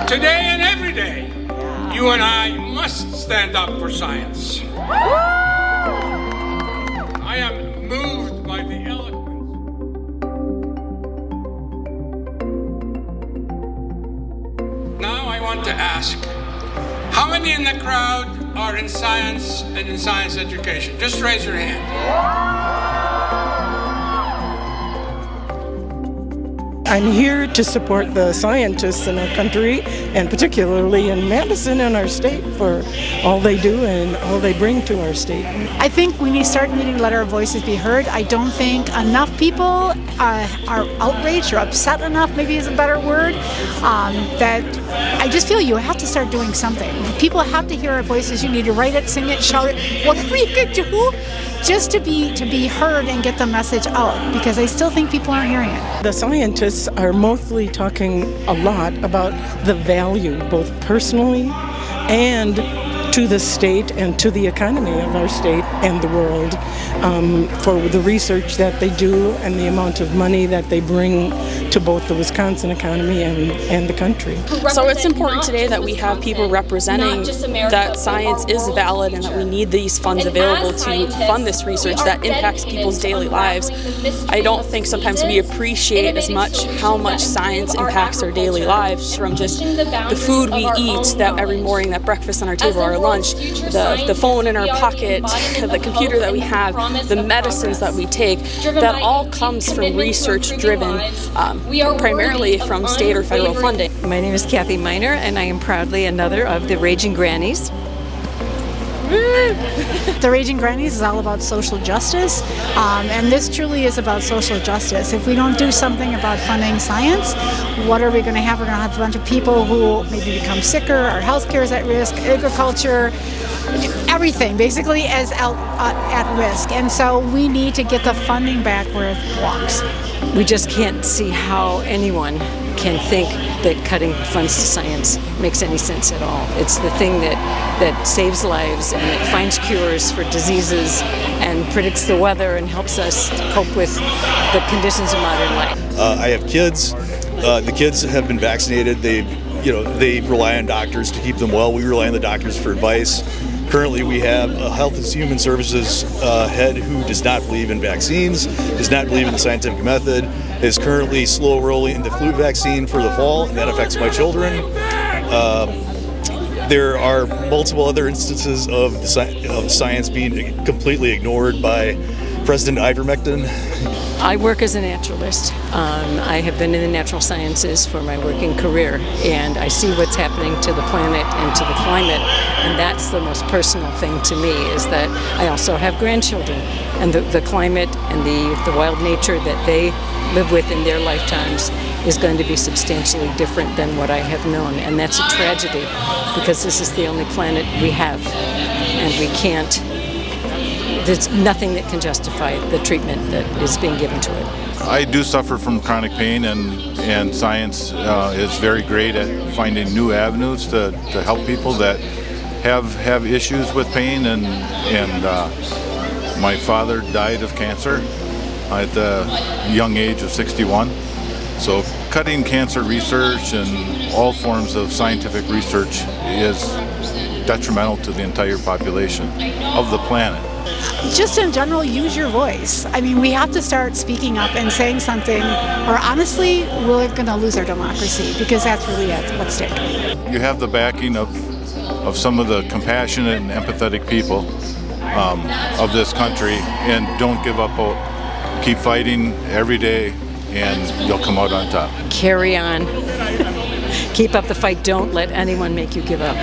Today and every day, you and I must stand up for science. I am moved by the eloquence. Now I want to ask, how many in the crowd are in science and in science education? Just raise your hand. I'm here to support the scientists in our country, and particularly in Madison and our state, for all they do and all they bring to our state. I think we need to let our voices be heard. I don't think enough people are outraged or upset enough, maybe is a better word, that I just feel you have to start doing something. People have to hear our voices. You need to write it, sing it, shout it, whatever you can do, just to be heard and get the message out, because I still think people aren't hearing it. The scientists are mostly talking a lot about the value, both personally and to the state and to the economy of our state and the world, for the research that they do and the amount of money that they bring to both the Wisconsin economy and the country. So it's important today that we have people representing that science is valid and that we need these funds available to fund this research that impacts people's daily lives. I don't think sometimes we appreciate as much how much science impacts our daily lives, from just the food we eat that every morning, that breakfast on our table, our lunch, the phone in our pocket, the computer that we have, the medicines that we take. That all comes from research driven, primarily from state or federal funding. My name is Kathy Miner, and I am proudly another of the Raging Grannies. The Raging Grannies is all about social justice, and this truly is about social justice. If we don't do something about funding science, what are we going to have? We're going to have a bunch of people who maybe become sicker, our healthcare is at risk, agriculture, everything basically is at risk. And so we need to get the funding back where it belongs. We just can't see how anyone can think that cutting funds to science makes any sense at all. It's the thing that saves lives, and it finds cures for diseases and predicts the weather and helps us cope with the conditions of modern life. I have kids. The kids have been vaccinated. They rely on doctors to keep them well. We rely on the doctors for advice. Currently, we have a Health and Human Services head who does not believe in vaccines, does not believe in the scientific method, is currently slow rolling the flu vaccine for the fall, and that affects my children. There are multiple other instances of science being completely ignored by President Ivermectin. I work as a naturalist. I have been in the natural sciences for my working career, and I see what's happening to the planet and to the climate, and that's the most personal thing to me, is that I also have grandchildren, and the climate and the wild nature that they live with in their lifetimes is going to be substantially different than what I have known, and that's a tragedy, because this is the only planet we have, and we can't. There's nothing that can justify the treatment that is being given to it. I do suffer from chronic pain, and science is very great at finding new avenues to help people that have issues with pain. And my father died of cancer at the young age of 61. So cutting cancer research and all forms of scientific research is detrimental to the entire population of the planet. Just in general, use your voice. I mean, we have to start speaking up and saying something, or honestly, we're going to lose our democracy, because that's really at stake. You have the backing of some of the compassionate and empathetic people of this country, and don't give up hope. Keep fighting every day, and you'll come out on top. Carry on. Keep up the fight. Don't let anyone make you give up.